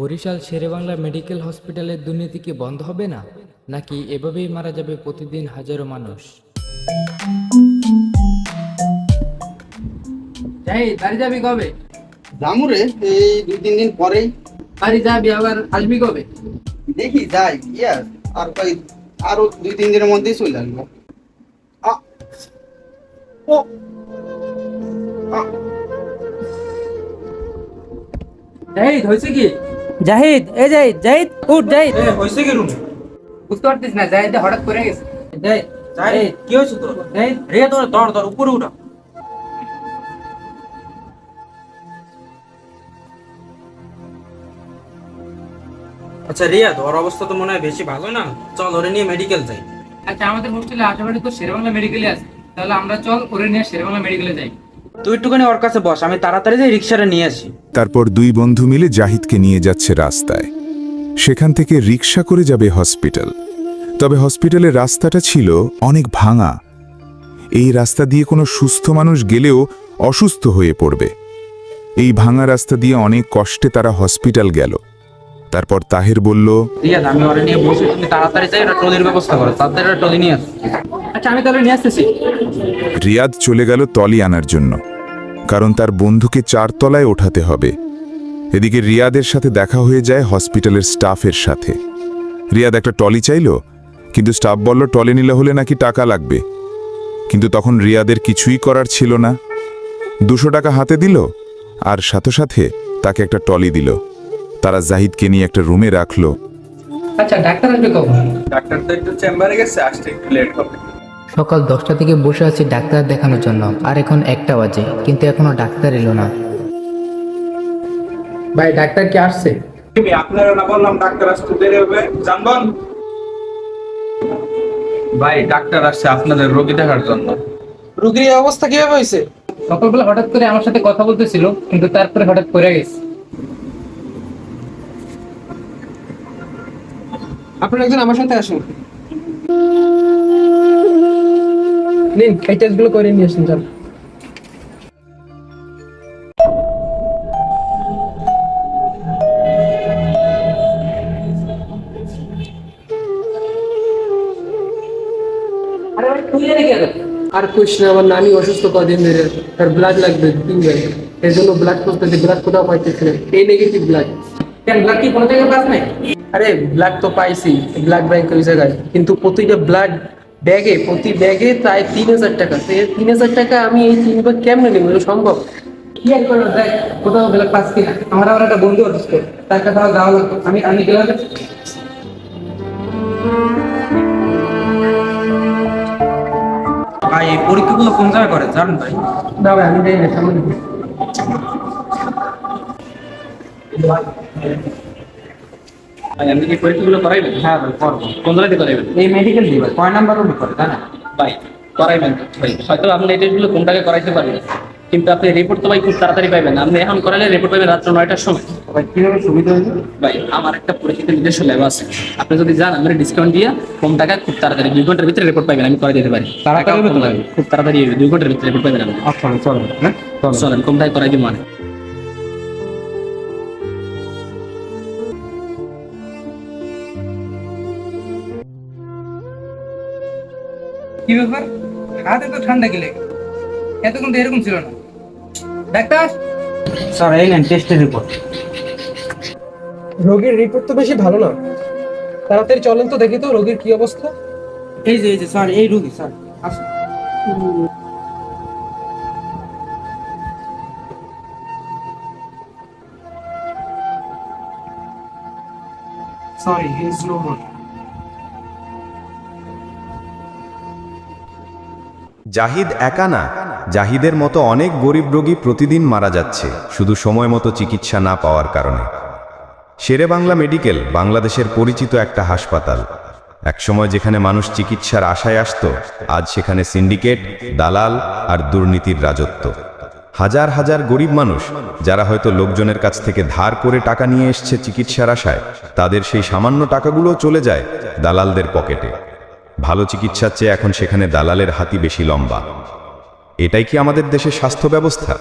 Barishal Sherebangla medical হসপিটালের দুর্নীতি কি বন্ধ হবে না, নাকি এভাবেই মারা যাবে প্রতিদিন হাজারো মানুষ? বাড়ি যাবি কবে? জামুরে এই 2-3 দিন পরেই। বাড়ি যাবি আবার আসবি কবে? দেখি যাই, আর আরো 2-3 দিনের মধ্যেই চলে আসবো। জাহিদ হয়েছে কি? জাহিদ, এই জাহিদ, জাহিদ উঠ, জাহিদ। হয়েছে কি রুমে? বুঝতে পারতিস না জাহিদ হঠাৎ করে গেছে? জাহিদ, জাহিদ কি হয়েছে তোর? জাহিদ রে, তোর ধর ধর উপরে উঠা। আচ্ছা রিয়াদ, ওর অবস্থা তো মনে হয় বেশি ভালো না, চল ওরে নিয়ে মেডিকেল যাই। আচ্ছা, আমাদের হোস্টেলে আশেপাশে তো শেরেবাংলা মেডিকেলে আছে, তাহলে আমরা চল ওরে নিয়ে শেরেবাংলা মেডিকেলে যাই। তুই একটুখানি ওর কাছে বস, আমি তাড়াতাড়ি যাই রিক্সাটা নিয়ে আসি। তারপর দুই বন্ধু মিলে জাহিদকে নিয়ে যাচ্ছে রাস্তায়। সেখান থেকে রিক্সা করে যাবে হসপিটাল। তবে হসপিটালের রাস্তাটা ছিল অনেক ভাঙা। এই রাস্তা দিয়ে কোনো সুস্থ মানুষ গেলেও অসুস্থ হয়ে পড়বে। এই ভাঙা রাস্তা দিয়ে অনেক কষ্টে তারা হসপিটাল গেল। তারপর তাহের বলল, রিয়াদ, আমি ওরে নিয়ে বসে, তুমি তাড়াতাড়ি যাই, একটা ট্রলির ব্যবস্থা করো, তাড়াতাড়ি একটা ট্রলি নিয়ে আস। আচ্ছা, আমি তাহলে নিয়ে আসতেছি। রিয়াদ চলে গেল ট্রলি আনার জন্য, কারণ তার বন্ধুকে 4 তলায় ওঠাতে হবে। এদিকে রিয়াদের সাথে দেখা হয়ে যায় হসপিটালের স্টাফের সাথে। রিয়াদ একটা ট্রলি চাইল, কিন্তু স্টাফ বলল ট্রলি নিলে হলে নাকি টাকা লাগবে। কিন্তু তখন রিয়াদের কিছুই করার ছিল না। 200 টাকা হাতে দিল, আর সাথে সাথে তাকে একটা ট্রলি দিল। তারা জাহিদকে নিয়ে একটা রুমে রাখলো। আচ্ছা, ডাক্তার আসবে কখন? ডাক্তার তো একটু চেম্বারে গেছে, আসতে একটু লেট হবে। সকাল 10টা থেকে বসে আছি ডাক্তার দেখানোর জন্য, আর এখন 1টা বাজে, কিন্তু এখনো ডাক্তার এলো না। ভাই, ডাক্তার কি আসছে? আপনারা না বললাম ডাক্তার আসতে দেরি হবে, জানবেন? ভাই, ডাক্তার আসছে আপনাদের রোগী দেখার জন্য। রোগীর অবস্থা কিভাবে হয়েছে? সকালবেলা হঠাৎ করে আমার সাথে কথা বলতেছিল, কিন্তু তারপরে হঠাৎ পড়ে গেছে। আপনারা একজন আমার সাথে আসুন। নিন, এই টেস্টগুলো করে নিয়ে আসুন। চল। আর কোশ না, আমার নানি অসুস্থ কদিন ধরে, তার ব্লাড লাগবে 2 ব্যাগ। এর জন্য ব্লাড করতে ব্লাড কোথাও পাইতেছি না, এই নেগেটিভ ব্লাড। কেন, ব্লাড কি কোনো জায়গায় পাস নাই? আরে ব্লাড তো পাইছি, ব্লাড ব্যাংক ওই জায়গায়, কিন্তু প্রতিটা ব্লাড ব্যাগে, প্রতি ব্যাগে প্রায় 3000 টাকা। তো এই 3000 টাকা আমি এই 3 ব্যাগ কেমনে নেবো? এটা সম্ভব? কি আর করো, দেখ কোথাও ব্লাড পাস কিনা। আমার আবার একটা বন্ধু অসুস্থ, তার কাছে আমার যাওয়া লাগতো। আমি গেলাম। ভাই, এই পরীক্ষাগুলো কোন জায়গায় করে জানেন ভাই? না ভাই, আমি যাই না, সামনে দিকে। ভাই, আপনি কি পরীক্ষাগুলো করাইবেন? হ্যাঁ ভাই, করবো। কোন জায়গাতে করাইবেন? এই মেডিকেল দিবে, কয় নাম্বার রুমে করে তাই না? ভাই, করাইবেন ভাই। হয়তো আপনি এই টেস্টগুলো কোনটাকে করাইতে পারবেন, কিন্তু আপনি রিপোর্ট তো ভাই খুব তাড়াতাড়ি পাইবেন। আপনি এখন করাইলে রিপোর্ট পাইবেন রাত্র 9টার সময়। ভাই কিভাবে সুবিধা হয়েছে? ভাই, আমার একটা পরিচিত নিজস্ব ল্যাব আছে, আপনি যদি যান আমরা ডিসকাউন্ট দিয়ে কম টাকা খুব তাড়াতাড়ি 2 ঘন্টার ভিতরে রিপোর্ট পাইবেন। আমি করে দিতে পারি। তাড়াতাড়ি টাকাও কম হবে? লাগবে, খুব তাড়াতাড়ি 2 ঘন্টার ভিতরে রিপোর্ট পাইবেন আপনি। আচ্ছা চলো, হ্যাঁ চলো। চলেন, কম টাকা করাই দিব মানে। কি ব্যাপার, হাতে তো ঠান্ডা গেলে, এতক্ষণ তো এরকম ছিল না। ডাক্তার, স্যার এই নেন টেস্টের রিপোর্ট। রোগীর রিপোর্ট তো বেশি ভালো না, তাড়াতাড়ি চলেন তো দেখি তো রোগীর কি অবস্থা। এই যে স্যার, এই রোগী স্যার, আসুন। Sorry, he is no more. Jahid একা না, জাহিদের মতো অনেক গরিব রোগী প্রতিদিন মারা যাচ্ছে শুধু সময় মতো চিকিৎসা না পাওয়ার কারণে। শেরেবাংলা মেডিকেল বাংলাদেশের পরিচিত একটা হাসপাতাল। একসময় যেখানে মানুষ চিকিৎসার আশায় আসতো, আজ সেখানে সিন্ডিকেট, দালাল আর দুর্নীতির রাজত্ব। হাজার হাজার গরিব মানুষ, যারা হয়তো লোকজনের কাছ থেকে ধার করে টাকা নিয়ে এসছে চিকিৎসার আশায়, তাদের সেই সামান্য টাকাগুলো চলে যায় দালালদের পকেটে। ভালো চিকিৎসার চেয়ে এখন সেখানে দালালের হাতই বেশি লম্বা। এটাই কি আমাদের দেশের স্বাস্থ্য ব্যবস্থা?